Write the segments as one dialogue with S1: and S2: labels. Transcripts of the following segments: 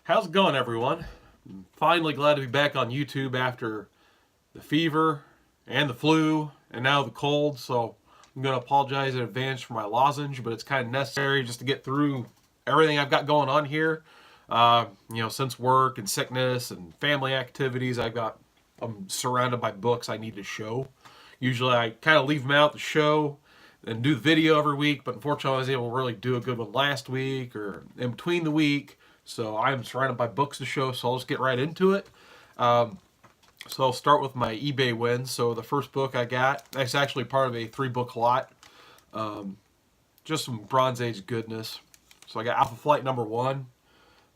S1: How's it going, everyone? I'm finally glad to be back on YouTube after the fever and the flu and now the cold. So I'm going to apologize in advance for my lozenge, but it's kind of necessary just to get through everything I've got going on here. Since work and sickness and family activities, I'm surrounded by books I need to show. Usually I kind of leave them out to show and do the video every week, but unfortunately I was able to really do a good one last week or in between the week. So I'm surrounded by books to show, so I'll just get right into it. So I'll start with my eBay wins. So the first book I got, it's actually part of a 3-book lot. Just some Bronze Age goodness. So I got Alpha Flight #1.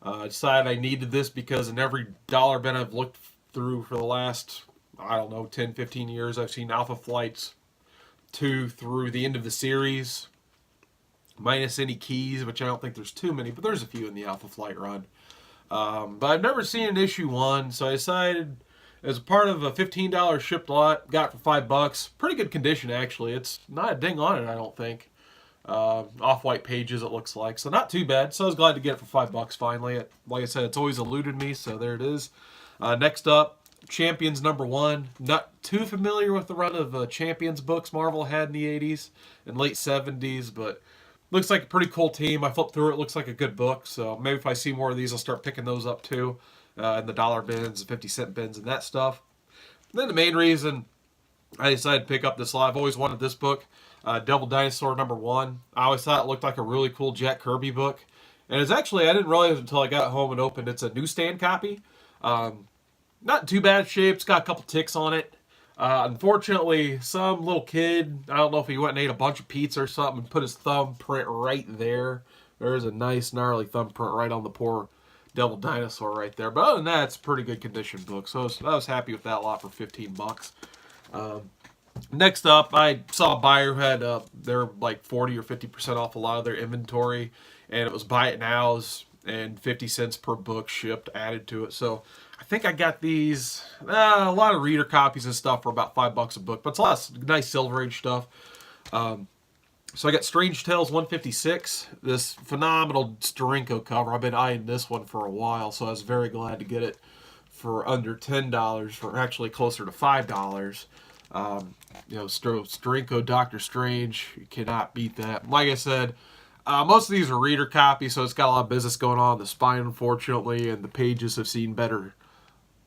S1: I decided I needed this because in every dollar bin I've looked through for the last, 10, 15 years, I've seen Alpha Flights 2 through the end of the series, minus any keys, which I don't think there's too many, but there's a few in the Alpha Flight run. But I've never seen an issue 1, so I decided, as a part of a $15 shipped lot, got it for $5. Pretty good condition, actually. It's not a ding on it, I don't think. Off-white pages, it looks like, so not too bad. So I was glad to get it for $5 finally. Like I said, it's always eluded me, so there it is. Next up, Champions #1. Not too familiar with the run of Champions books Marvel had in the 80s and late 70s, but looks like a pretty cool team. I flipped through it. Looks like a good book. So maybe if I see more of these, I'll start picking those up too. In the dollar bins, 50-cent bins, and that stuff. And then the main reason I decided to pick up this lot, I've always wanted this book, Devil Dinosaur #1. I always thought it looked like a really cool Jack Kirby book. And it's actually, I didn't realize until I got home and opened, it's a newsstand copy. Not too bad shape. It's got a couple ticks on it. Unfortunately, some little kid, I don't know if he went and ate a bunch of pizza or something and put his thumbprint right there. There's a nice gnarly thumbprint right on the poor Devil Dinosaur right there. But other than that, it's a pretty good condition book. So I was happy with that lot for $15. Next up, I saw a buyer who had, they're like 40 or 50% off a lot of their inventory. And it was buy it nows and 50 cents per book shipped added to it. So I think I got these, a lot of reader copies and stuff for about $5 a book, but it's a lot of nice Silver Age stuff. So I got Strange Tales 156, this phenomenal Steranko cover. I've been eyeing this one for a while, so I was very glad to get it for under $10, for actually closer to $5. Steranko Doctor Strange, you cannot beat that. Like I said, most of these are reader copies, so it's got a lot of business going on. The spine, unfortunately, and the pages have seen better,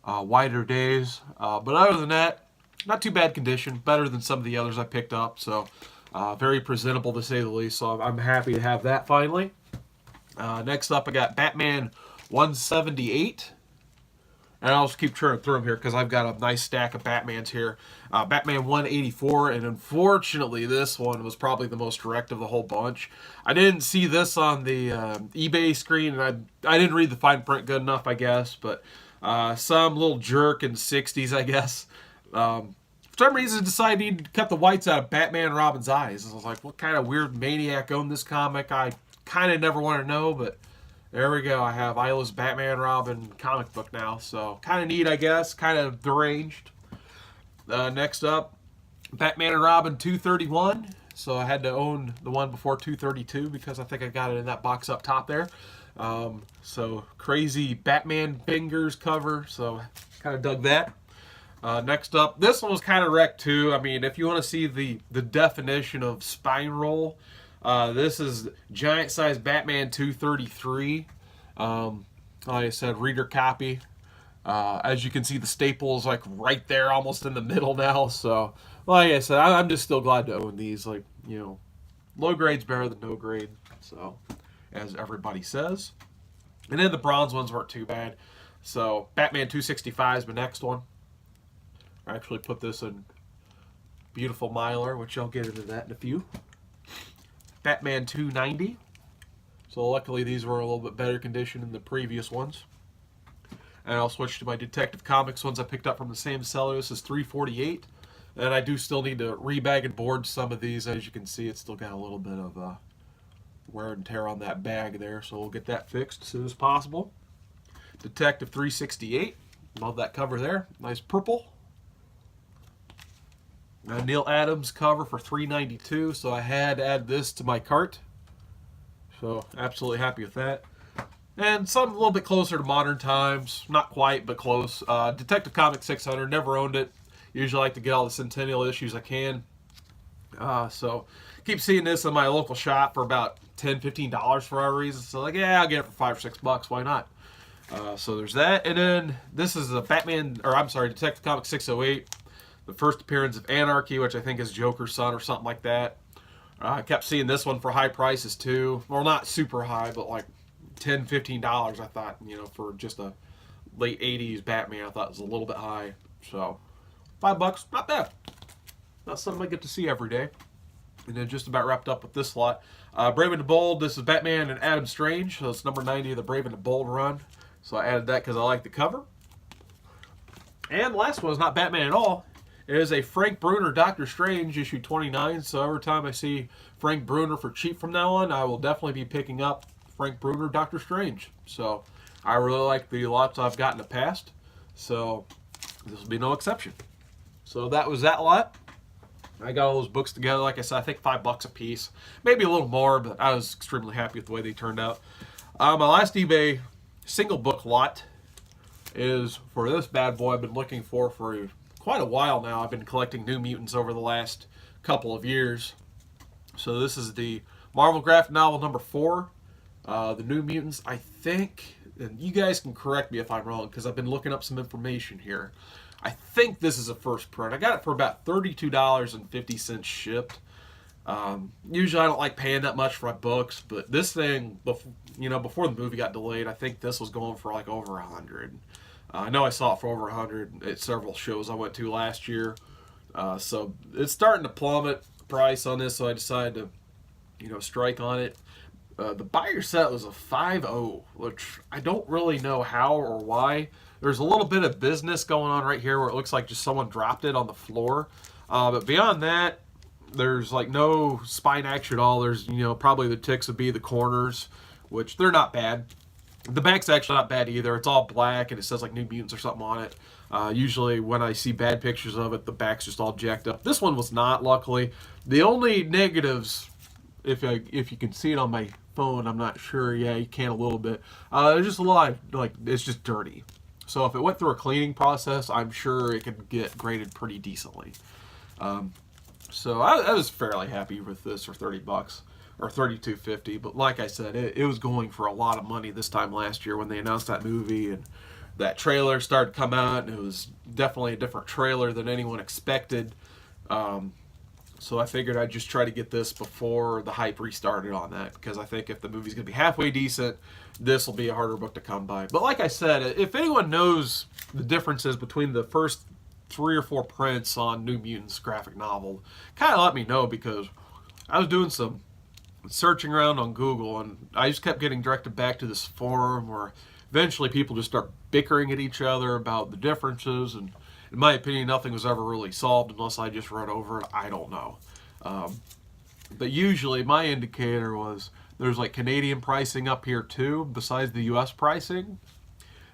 S1: wider days. But other than that, not too bad condition. Better than some of the others I picked up. So very presentable, to say the least. So I'm happy to have that finally. Next up, I got Batman 178. And I'll just keep churning through them here because I've got a nice stack of Batmans here. Batman 184, and unfortunately this one was probably the most direct of the whole bunch. I didn't see this on the eBay screen, and I didn't read the fine print good enough, I guess. But some little jerk in the 60s, I guess, for some reason decided to cut the whites out of Batman and Robin's eyes. I was like, what kind of weird maniac owned this comic? I kind of never want to know, but there we go. I have Isla's Batman Robin comic book now. So kind of neat, I guess. Kind of deranged. Next up, Batman and Robin 231. So I had to own the one before 232 because I think I got it in that box up top there. So crazy Batman fingers cover. So kind of dug that. Next up, this one was kind of wrecked too. I mean, if you want to see the definition of spine roll, this is giant size Batman 233. Like I said, reader copy. As you can see, the staple is like right there, almost in the middle now. So, like I said, I'm just still glad to own these. Like, low grade's better than no grade. So, as everybody says. And then the bronze ones weren't too bad. So, Batman 265 is my next one. I actually put this in beautiful Mylar, which I'll get into that in a few. Batman 290. So luckily these were a little bit better condition than the previous ones. And I'll switch to my Detective Comics ones I picked up from the same seller. This is 348. And I do still need to rebag and board some of these. As you can see, it's still got a little bit of wear and tear on that bag there. So we'll get that fixed as soon as possible. Detective 368. Love that cover there. Nice purple. Neil Adams cover for $3.92, so I had to add this to my cart. So absolutely happy with that. And some a little bit closer to modern times. Not quite, but close. Detective Comics 600. Never owned it. Usually like to get all the Centennial issues I can. So keep seeing this in my local shop for about $10-15 for whatever reason. So like, yeah, I'll get it for $5 or $6. Why not? So there's that. And then this is a Detective Comics 608. The first appearance of Anarchy, which I think is Joker's son or something like that. I kept seeing this one for high prices too. Well, not super high, but like $10-15. I thought, for just a late 80s Batman, I thought it was a little bit high. So $5, not bad. Not something I get to see every day. And then just about wrapped up with this lot. Brave and the Bold, this is Batman and Adam Strange. So it's number 90 of the Brave and the Bold run. So I added that because I like the cover. And the last one is not Batman at all. It is a Frank Bruner Doctor Strange issue 29. So every time I see Frank Bruner for cheap from now on, I will definitely be picking up Frank Bruner Doctor Strange. So I really like the lots I've got in the past. So this will be no exception. So that was that lot. I got all those books together, like I said, I think $5 a piece. Maybe a little more, but I was extremely happy with the way they turned out. My last eBay single book lot is for this bad boy I've been looking for quite a while now. I've been collecting New Mutants over the last couple of years. So this is the Marvel graphic novel number 4, the New Mutants. I think, and you guys can correct me if I'm wrong, because I've been looking up some information here. I think this is a first print. I got it for about $32.50 shipped. Usually I don't like paying that much for my books, but this thing, before the movie got delayed, I think this was going for like over $100. I know I saw it for over $100 at several shows I went to last year. So it's starting to plummet price on this, so I decided to, strike on it. The buyer set was a 5.0, which I don't really know how or why. There's a little bit of business going on right here where it looks like just someone dropped it on the floor. But beyond that, there's like no spine action at all. There's, probably the ticks would be the corners, which they're not bad. The back's actually not bad either. It's all black and it says like New Mutants or something on it. Usually when I see bad pictures of it, the back's just all jacked up. This one was not, luckily. The only negatives, if you can see it on my phone, I'm not sure. Yeah, you can a little bit. There's just a lot of, it's just dirty. So if it went through a cleaning process, I'm sure it could get graded pretty decently. So I was fairly happy with this for $30 or $32.50. But like I said, it was going for a lot of money this time last year when they announced that movie and that trailer started to come out, and it was definitely a different trailer than anyone expected. So I figured I'd just try to get this before the hype restarted on that, because I think if the movie's going to be halfway decent, this will be a harder book to come by. But like I said, if anyone knows the differences between the first 3 or 4 prints on New Mutants graphic novel, kind of let me know, because I was doing some searching around on Google and I just kept getting directed back to this forum where eventually people just start bickering at each other about the differences, and in my opinion, nothing was ever really solved unless I just read over it. I don't know. But usually my indicator was there's like Canadian pricing up here too, besides the US pricing.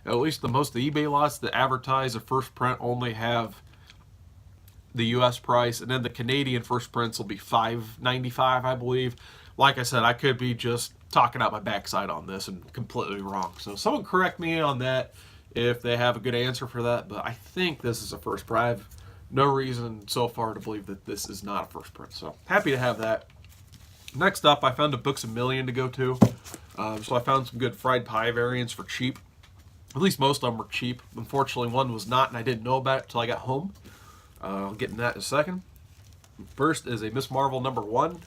S1: At least most of the eBay lots that advertise the first print only have the US price, and then the Canadian first prints will be $5.95, I believe. Like I said, I could be just talking out my backside on this and completely wrong. So someone correct me on that if they have a good answer for that, but I think this is a first print. I have no reason so far to believe that this is not a first print, so happy to have that. Next up, I found a Books A Million to go to, so I found some good fried pie variants for cheap. At least most of them were cheap. Unfortunately, one was not, and I didn't know about it until I got home. I'll get into that in a second. First is a Miss Marvel number 1.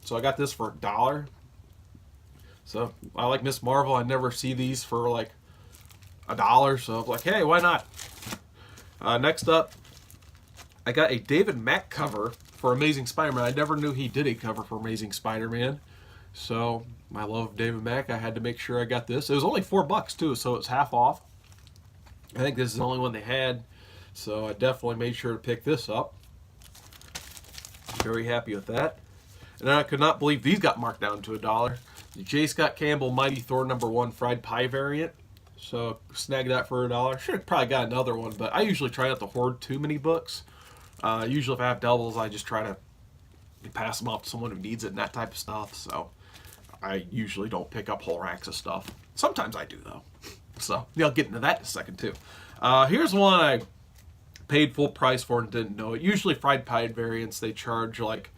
S1: So I got this for $1. So I like Miss Marvel. I never see these for like $1, so I was like, hey, why not? Next up, I got a David Mack cover for Amazing Spider-Man. I never knew he did a cover for Amazing Spider-Man. So my love of David Mack, I had to make sure I got this. It was only $4 too, so it's half off. I think this is the only one they had, so I definitely made sure to pick this up. Very happy with that. And I could not believe these got marked down to $1. The J. Scott Campbell Mighty Thor number 1 fried pie variant. So snagged that for $1. Should have probably got another one, but I usually try not to hoard too many books. Usually if I have doubles, I just try to pass them off to someone who needs it and that type of stuff. So I usually don't pick up whole racks of stuff. Sometimes I do, though. So, yeah, I'll get into that in a second, too. Here's one I paid full price for and didn't know it. Usually fried pie variants, they charge like,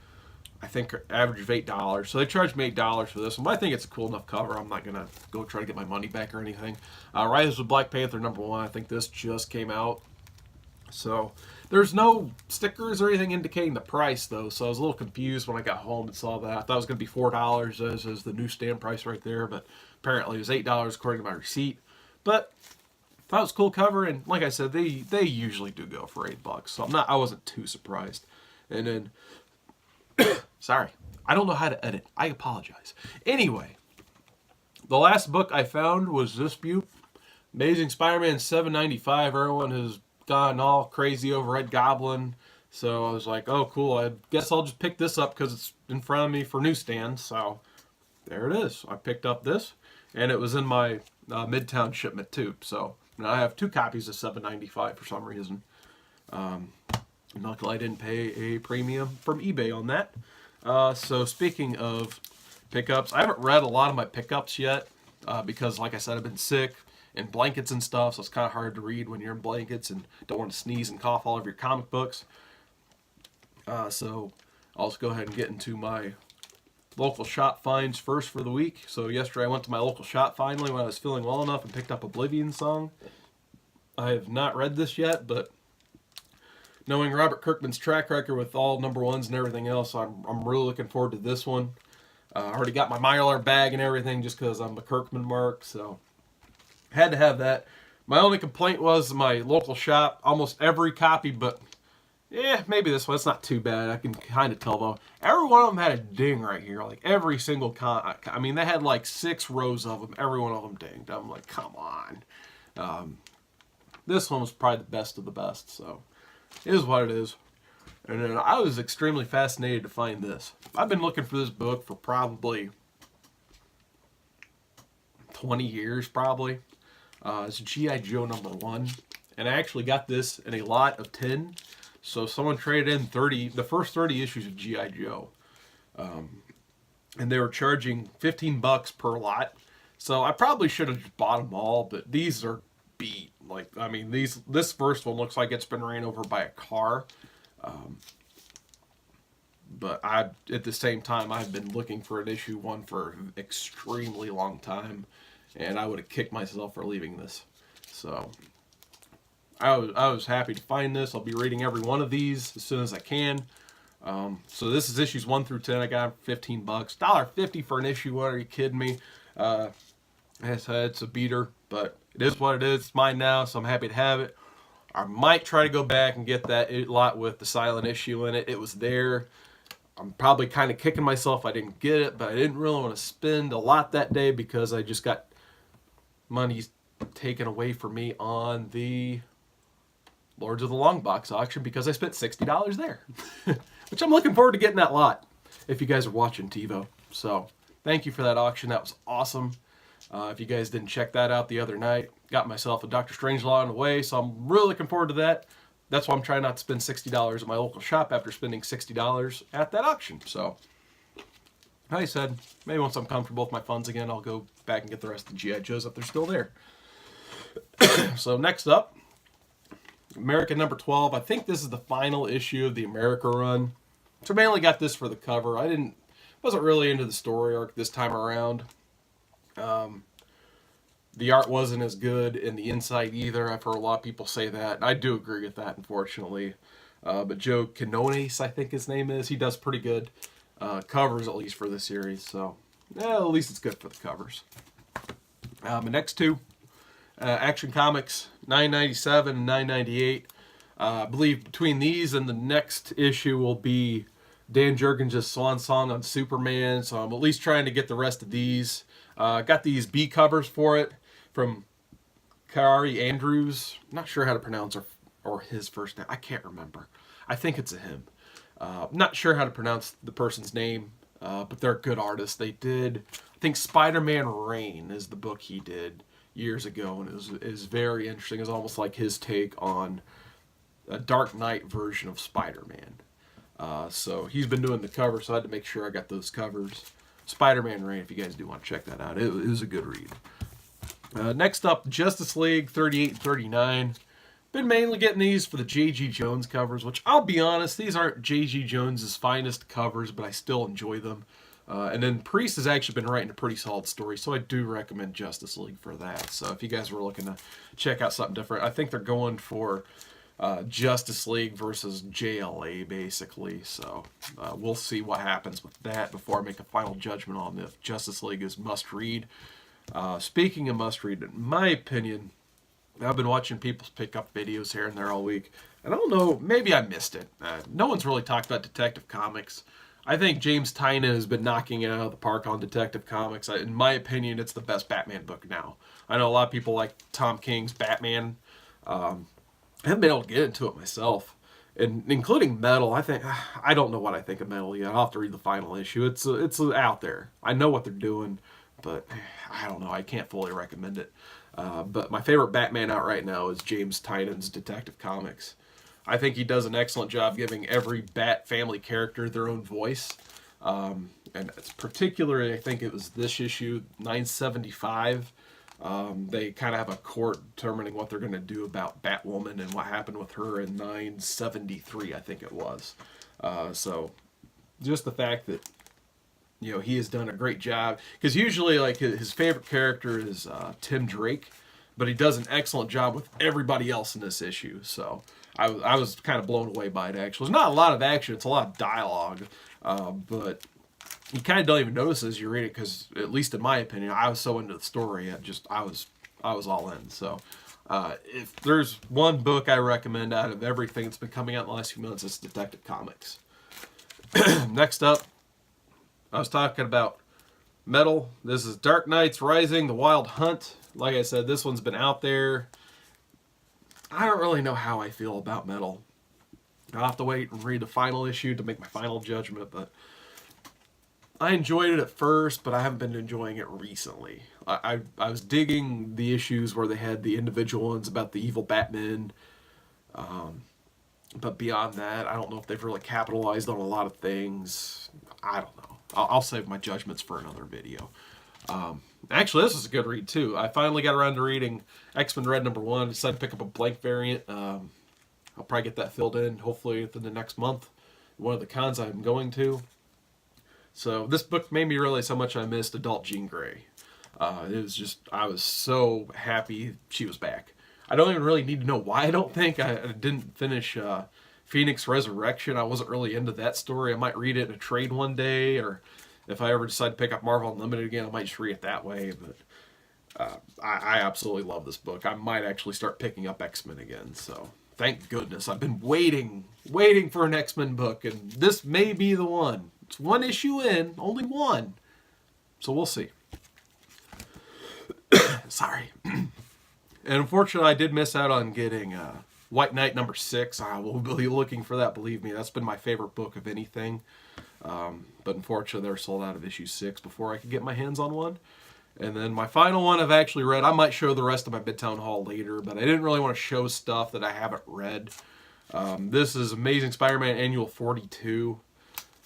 S1: I think average of $8. So they charged me $8 for this one, but I think it's a cool enough cover. I'm not going to go try to get my money back or anything. Rise of Black Panther #1. I think this just came out. So there's no stickers or anything indicating the price, though. So I was a little confused when I got home and saw that. I thought it was going to be $4 as the newsstand price right there, but apparently it was $8 according to my receipt. But thought it was a cool cover, and like I said, they usually do go for $8, so I wasn't too surprised. And then, sorry, I don't know how to edit. I apologize. Anyway, the last book I found was this beaut, Amazing Spider-Man 795. Everyone has gone all crazy over Red Goblin, so I was like, oh cool, I guess I'll just pick this up because it's in front of me for newsstand. So there it is. I picked up this, and it was in my Midtown shipment too. So now I have 2 copies of 795 for some reason. Luckily I didn't pay a premium from eBay on that. So speaking of pickups, I haven't read a lot of my pickups yet because, like I said, I've been sick and blankets and stuff, so it's kind of hard to read when you're in blankets and don't want to sneeze and cough all over your comic books. So I'll just go ahead and get into my local shop finds first for the week. So yesterday I went to my local shop finally when I was feeling well enough and picked up Oblivion Song. I have not read this yet, but knowing Robert Kirkman's track record with all #1s and everything else, I'm really looking forward to this one. I already got my Mylar bag and everything just because I'm a Kirkman mark, so had to have that. My only complaint was my local shop, almost every copy, but yeah, maybe this one, it's not too bad. I can kind of tell though. Every one of them had a ding right here, like every single I mean, they had like 6 rows of them. Every one of them dinged. I'm like, come on. This one was probably the best of the best, so it is what it is. And then I was extremely fascinated to find this. I've been looking for this book for probably 20 years, probably. It's G.I. Joe #1, and I actually got this in a lot of 10. So someone traded in the first 30 issues of G.I. Joe. And they were charging $15 per lot. So I probably should have just bought them all, but these are beat. Like, I mean, this first one looks like it's been ran over by a car. But at the same time, I've been looking for an issue 1 for an extremely long time, and I would have kicked myself for leaving this. So I was happy to find this. I'll be reading every one of these as soon as I can. So this is issues 1 through 10. I got $15, $1.50 for an issue 1. Are you kidding me? As I said, it's a beater, but it is what it is. It's mine now, so I'm happy to have it. I might try to go back and get that lot with the silent issue in it. It was there. I'm probably kind of kicking myself I didn't get it, but I didn't really want to spend a lot that day because I just got money taken away from me on the Lords of the Long Box auction because I spent $60 there. Which I'm looking forward to getting that lot if you guys are watching TiVo. So thank you for that auction. That was awesome. If you guys didn't check that out the other night, got myself a Dr. Strangelove on the way, so I'm really looking forward to that. That's why I'm trying not to spend $60 at my local shop after spending $60 at that auction. So, like I said, maybe once I'm comfortable with my funds again, I'll go back and get the rest of the G.I. Joes if they're still there. So next up, America #12. I think this is the final issue of the America run. So I mainly got this for the cover. Wasn't really into the story arc this time around. The art wasn't as good in the inside either. I've heard a lot of people say that. I do agree with that, unfortunately. But Joe Quinones, I think his name is, he does pretty good covers, at least for this series. So, at least it's good for the covers. The next 2, Action Comics 997 and 998. I believe between these and the next issue will be Dan Jurgens' swan song on Superman. So I'm at least trying to get the rest of these. Got these B covers for it from Kari Andrews. Not sure how to pronounce her or his first name. I can't remember. I think it's a him. Not sure how to pronounce the person's name, but they're a good artist. They did, I think Spider-Man Reign is the book he did years ago, and it was very interesting. It was almost like his take on a Dark Knight version of Spider-Man. So he's been doing the cover, so I had to make sure I got those covers. Spider-Man Reign, if you guys do want to check that out. It was a good read. Next up, Justice League 38 and 39. Been mainly getting these for the J.G. Jones covers, which I'll be honest, these aren't J.G. Jones's finest covers, but I still enjoy them. And then Priest has actually been writing a pretty solid story, so I do recommend Justice League for that. So if you guys were looking to check out something different, I think they're going for Justice League versus JLA, basically. So we'll see what happens with that before I make a final judgment on if Justice League is must-read. Speaking of must-read, in my opinion, I've been watching people pick up videos here and there all week. And I don't know, maybe I missed it. No one's really talked about Detective Comics. I think James Tynion has been knocking it out of the park on Detective Comics. In my opinion, it's the best Batman book now. I know a lot of people like Tom King's Batman. I haven't been able to get into it myself. And including Metal, I don't know what I think of Metal yet. I'll have to read the final issue. It's out there. I know what they're doing, but I don't know. I can't fully recommend it. But my favorite Batman out right now is James Tynion's Detective Comics. I think he does an excellent job giving every Bat family character their own voice. And it's particularly, I think it was this issue, 975. They kind of have a court determining what they're going to do about Batwoman and what happened with her in 973, I think it was. So just the fact that, you know, he has done a great job. Because usually, like, his favorite character is Tim Drake. But he does an excellent job with everybody else in this issue. So I was kind of blown away by it, actually. There's not a lot of action. It's a lot of dialogue. But you kind of don't even notice as you read it. Because, at least in my opinion, I was so into the story. I was all in. So if there's one book I recommend out of everything that's been coming out in the last few months, it's Detective Comics. Next up, I was talking about Metal. This is Dark Knights Rising, The Wild Hunt. Like I said, this one's been out there. I don't really know how I feel about Metal. I'll have to wait and read the final issue to make my final judgment, but I enjoyed it at first, but I haven't been enjoying it recently. I was digging the issues where they had the individual ones about the evil Batman, but beyond that, I don't know if they've really capitalized on a lot of things. I don't know. I'll save my judgments for another video. Actually, this is a good read, too. I finally got around to reading X-Men Red #1. I decided to pick up a blank variant. I'll probably get that filled in, hopefully, within the next month. One of the cons I'm going to. So, this book made me realize how much I missed Adult Jean Grey. It was just, I was so happy she was back. I don't even really need to know why, I don't think. I didn't finish Phoenix Resurrection. I wasn't really into that story. I might read it in a trade one day, or if I ever decide to pick up Marvel Unlimited again, I might just read it that way. But I absolutely love this book. I might actually start picking up X-Men again. So thank goodness. I've been waiting for an X-Men book, and this may be the one. It's one issue in, only one. So we'll see. Sorry. And unfortunately, I did miss out on getting White Knight #6. I will be looking for that, believe me. That's been my favorite book of anything. But unfortunately, they're sold out of issue 6 before I could get my hands on one. And then my final one I've actually read. I might show the rest of my Midtown Haul later, but I didn't really want to show stuff that I haven't read. This is Amazing Spider-Man Annual 42.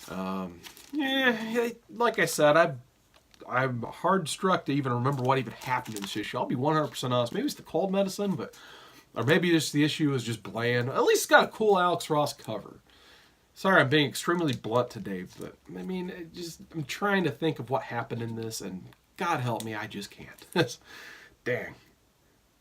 S1: Like I said, I'm hard struck to even remember what even happened in this issue. I'll be 100% honest. Maybe it's the cold medicine, or maybe just the issue is just bland. At least it's got a cool Alex Ross cover. Sorry, I'm being extremely blunt today, but I mean, I'm trying to think of what happened in this, and God help me, I just can't. Dang.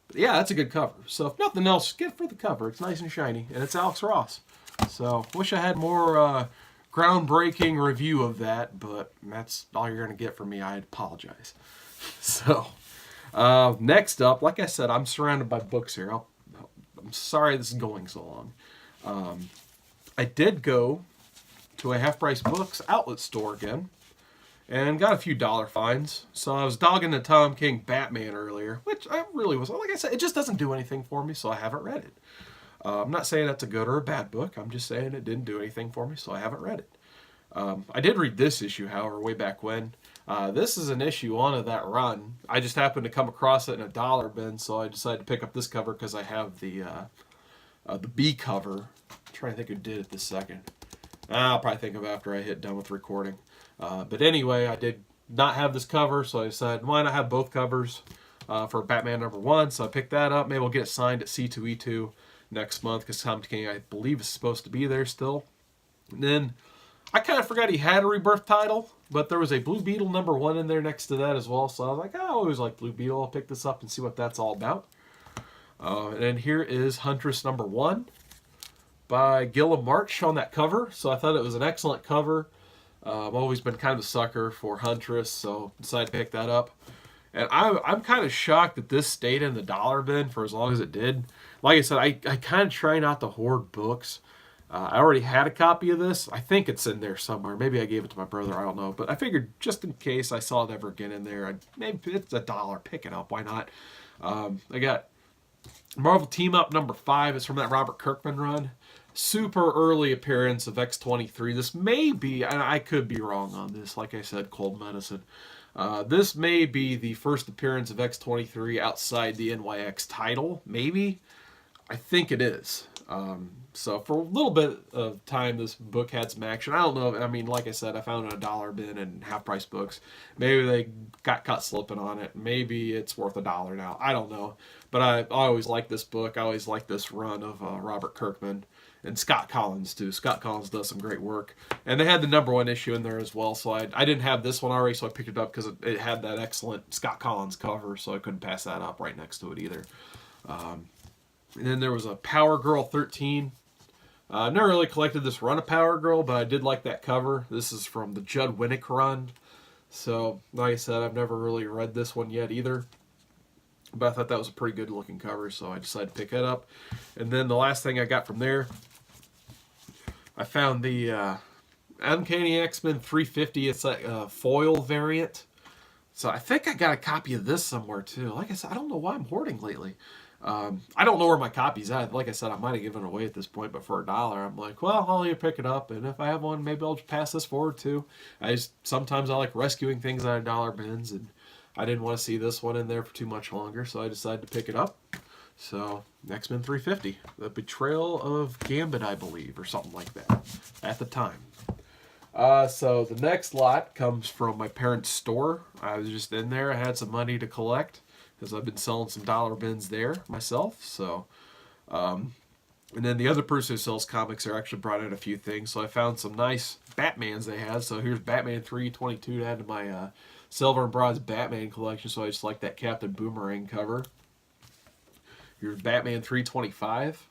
S1: But yeah, that's a good cover. So if nothing else, get it for the cover. It's nice and shiny, and it's Alex Ross. So wish I had more groundbreaking review of that, but that's all you're going to get from me. I apologize. So next up, like I said, I'm surrounded by books here. I'm sorry this is going so long. I did go to a Half Price Books outlet store again and got a few dollar fines. So I was dogging the Tom King Batman earlier, which I really was. Like I said, it just doesn't do anything for me, so I haven't read it. I'm not saying that's a good or a bad book. I'm just saying it didn't do anything for me, so I haven't read it. I did read this issue, however, way back when. This is an issue on of that run. I just happened to come across it in a dollar bin, so I decided to pick up this cover because I have the B cover. I'm trying to think who did it this second. I'll probably think of it after I hit done with recording. But anyway, I did not have this cover, so I decided, why not have both covers? for Batman #1, so I picked that up. Maybe we'll get it signed at C2E2 next month because Tom King, I believe, is supposed to be there still. And then I kind of forgot he had a Rebirth title, but there was a Blue Beetle #1 in there next to that as well. So I was like, oh, I always like Blue Beetle. I'll pick this up and see what that's all about. And then here is Huntress #1 by Gillum March on that cover. So I thought it was an excellent cover. I've always been kind of a sucker for Huntress, so decided to pick that up. And I'm kind of shocked that this stayed in the dollar bin for as long as it did. Like I said, I kind of try not to hoard books. I already had a copy of this. I think it's in there somewhere. Maybe I gave it to my brother. I don't know. But I figured just in case I saw it ever again in there, maybe it's $1. Pick it up. Why not? I got Marvel Team Up #5. It's from that Robert Kirkman run. Super early appearance of X-23. This may be, and I could be wrong on this, like I said, cold medicine. This may be the first appearance of X-23 outside the NYX title. Maybe. I think it is. So for a little bit of time, this book had some action. I don't know. I mean, like I said, I found it in a dollar bin and half-price books. Maybe they got caught slipping on it. Maybe it's worth $1 now. I don't know. But I always liked this book. I always liked this run of Robert Kirkman. And Scott Collins, too. Scott Collins does some great work. And they had the #1 issue in there as well. So I didn't have this one already, so I picked it up because it had that excellent Scott Collins cover. So I couldn't pass that up right next to it either. And then there was a Power Girl 13. I never really collected this run of Power Girl, but I did like that cover. This is from the Judd Winnick run. So, like I said, I've never really read this one yet either. But I thought that was a pretty good looking cover, so I decided to pick it up. And then the last thing I got from there, I found the Uncanny X-Men 350. It's like a foil variant. So I think I got a copy of this somewhere too. Like I said, I don't know why I'm hoarding lately. I don't know where my copy's at. Like I said, I might have given it away at this point, but for $1, I'm like, well, I'll either pick it up, and if I have one, maybe I'll just pass this forward too. Sometimes I like rescuing things out of dollar bins, and I didn't want to see this one in there for too much longer, so I decided to pick it up. So, X-Men 350, The Betrayal of Gambit, I believe, or something like that, at the time. So the next lot comes from my parents' store. I was just in there. I had some money to collect because I've been selling some dollar bins there myself. So, and then the other person who sells comics there actually brought in a few things. So I found some nice Batmans they had. So here's Batman 322 to add to my Silver and Bronze Batman collection. So I just like that Captain Boomerang cover. Here's Batman 325.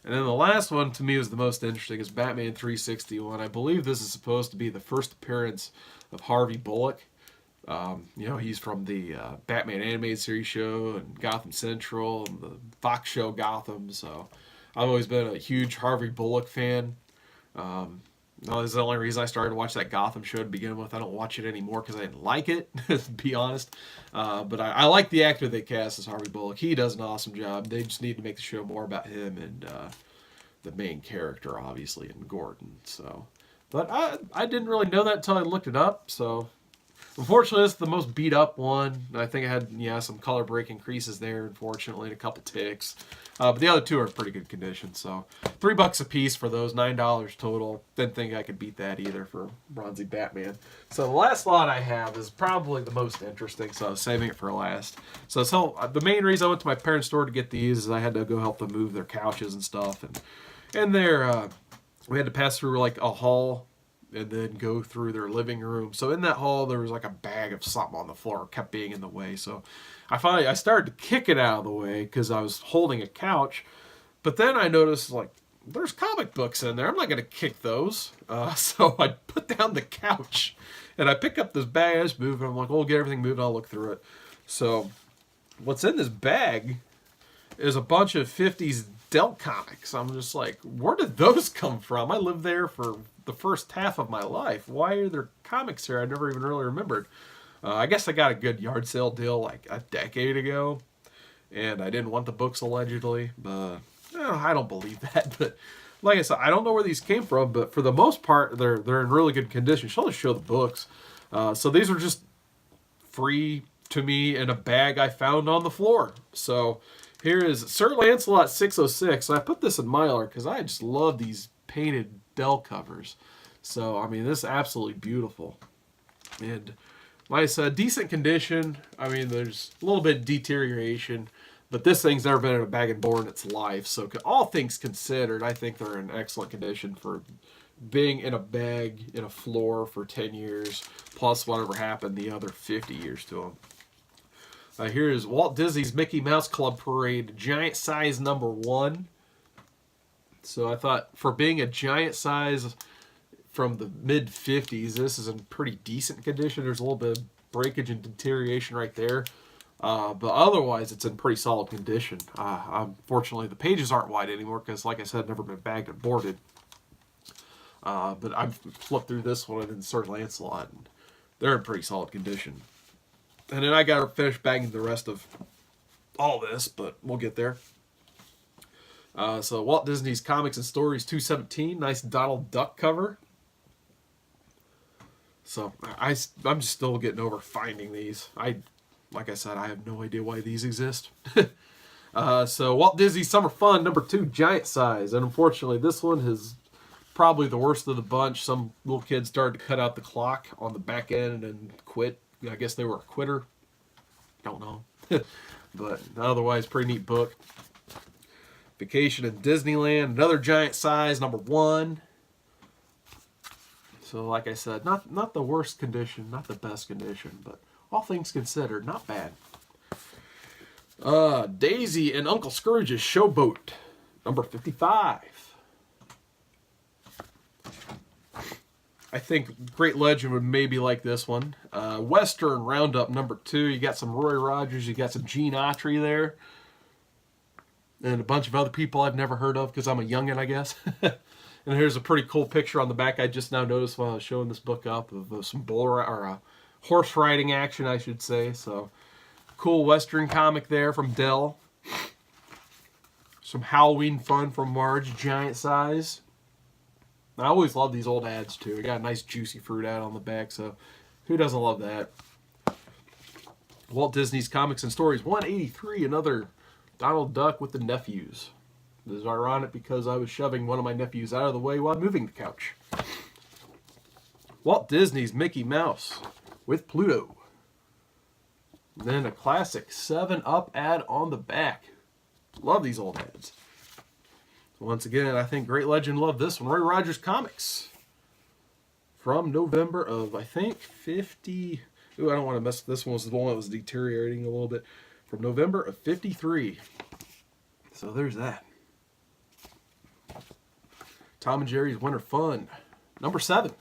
S1: And then the last one to me was the most interesting is Batman 361. I believe this is supposed to be the first appearance of Harvey Bullock. He's from the Batman animated series show and Gotham Central and the Fox show Gotham. So I've always been a huge Harvey Bullock fan. This is the only reason I started to watch that Gotham show to begin with. I don't watch it anymore because I didn't like it, to be honest. But I like the actor they cast as Harvey Bullock. He does an awesome job. They just need to make the show more about him and the main character, obviously, and Gordon. So, but I didn't really know that until I looked it up. So, unfortunately, it's the most beat up one. I think I had some color breaking creases there, unfortunately, and a couple ticks. But the other two are in pretty good condition. So $3 a piece for those, $9 total. Didn't think I could beat that either for Bronzy Batman. So the last lot I have is probably the most interesting, so I was saving it for last. So the main reason I went to my parents' store to get these is I had to go help them move their couches and stuff. And we had to pass through like a hall and then go through their living room. So in that hall, there was like a bag of something on the floor, kept being in the way. So I started to kick it out of the way because I was holding a couch. But then I noticed, like, there's comic books in there. I'm not going to kick those. So I put down the couch and I pick up this bag. I just move it. I'm like, we'll get everything moved. I'll look through it. So what's in this bag is a bunch of 50s Dell comics. I'm just like, where did those come from? I lived there for the first half of my life. Why are there comics here? I never even really remembered. I guess I got a good yard sale deal like a decade ago, and I didn't want the books allegedly, but I don't believe that. But like I said, I don't know where these came from, but for the most part, they're in really good condition. She'll just show the books. So these are just free to me in a bag I found on the floor. So here is Sir Lancelot 606. I put this in Mylar because I just love these painted Dell covers. So, I mean, this is absolutely beautiful. And like I said, decent condition. I mean, there's a little bit of deterioration, but this thing's never been in a bag and board in its life. So all things considered, I think they're in excellent condition for being in a bag, in a floor for 10 years, plus whatever happened the other 50 years to them. Here is Walt Disney's Mickey Mouse Club Parade, giant size #1. So I thought for being a giant size from the mid-50s, this is in pretty decent condition. There's a little bit of breakage and deterioration right there. But otherwise, it's in pretty solid condition. Unfortunately, the pages aren't wide anymore because, like I said, never been bagged and boarded. But I've flipped through this one and Sir Lancelot, and they're in pretty solid condition. And then I got to finish bagging the rest of all this, but we'll get there. So Walt Disney's Comics and Stories 217, nice Donald Duck cover. So I'm just still getting over finding these. Like I said, I have no idea why these exist. So Walt Disney Summer Fun #2, giant size. And unfortunately, this one is probably the worst of the bunch. Some little kids started to cut out the clock on the back end and quit. I guess they were a quitter. Don't know. But otherwise, pretty neat book. Vacation in Disneyland, another giant size, #1. So like I said, not the worst condition, not the best condition, but all things considered, not bad. Daisy and Uncle Scrooge's Showboat, #55. I think Great Legend would maybe like this one. Western Roundup #2. You got some Roy Rogers, you got some Gene Autry there, and a bunch of other people I've never heard of because I'm a youngin', I guess. And here's a pretty cool picture on the back I just now noticed while I was showing this book up of some horse riding action, I should say. So cool Western comic there from Dell. Some Halloween fun from Marge, giant size. I always love these old ads too. We got a nice juicy fruit ad on the back, so who doesn't love that? Walt Disney's Comics and Stories 183, another Donald Duck with the nephews. This is ironic because I was shoving one of my nephews out of the way while moving the couch. Walt Disney's Mickey Mouse with Pluto. And then a classic 7-Up ad on the back. Love these old ads. Once again, I think Great Legend loved this one. Roy Rogers Comics. From November of, I think, 50... Ooh, I don't want to mess with this one. Was the one that was deteriorating a little bit. From November of 53. So there's that. Tom and Jerry's Winter Fun, #7.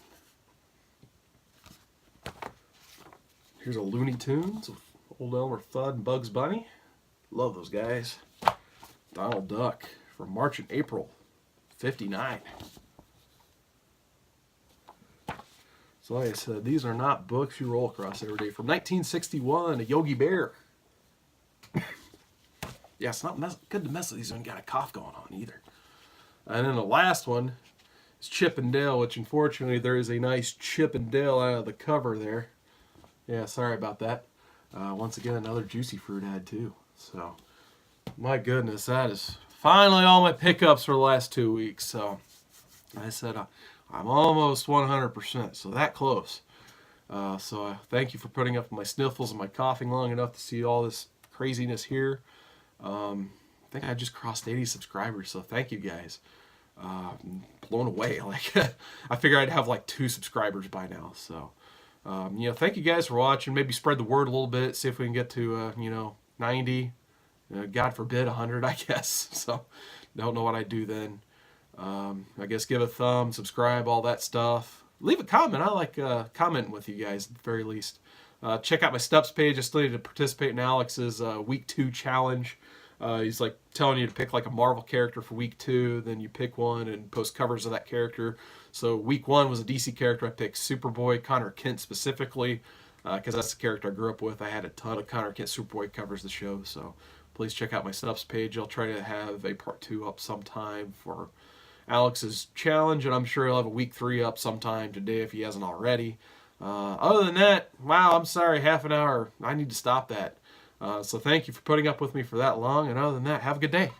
S1: Here's a Looney Tunes with Old Elmer Fudd and Bugs Bunny. Love those guys. Donald Duck from March and April, 59. So like I said, these are not books you roll across every day. From 1961, a Yogi Bear. Yeah, it's not good to mess with these when you got a cough going on either. And then the last one is Chip and Dale, which unfortunately there is a nice Chip and Dale out of the cover there. Yeah, sorry about that. Once again, another juicy fruit ad too. So, my goodness, that is finally all my pickups for the last 2 weeks. So, I said I'm almost 100%, so that close. So thank you for putting up with my sniffles and my coughing long enough to see all this craziness here. I think I just crossed 80 subscribers, so thank you guys. I'm blown away. Like I figured I'd have like 2 subscribers by now. So thank you guys for watching. Maybe spread the word a little bit. See if we can get to 90. God forbid 100, I guess. So don't know what I'd do then. I guess give a thumb, subscribe, all that stuff. Leave a comment. I like commenting with you guys at the very least. Check out my steps page. I still need to participate in Alex's week 2 challenge. He's like telling you to pick like a Marvel character for week 2, then you pick one and post covers of that character. So week 1 was a DC character. I picked Superboy, Connor Kent specifically, because that's the character I grew up with. I had a ton of Connor Kent Superboy covers the show, so please check out my subs page. I'll try to have a part 2 up sometime for Alex's challenge, and I'm sure he'll have a week 3 up sometime today if he hasn't already. Other than that, wow, I'm sorry, half an hour. I need to stop that. So thank you for putting up with me for that long, and other than that, have a good day.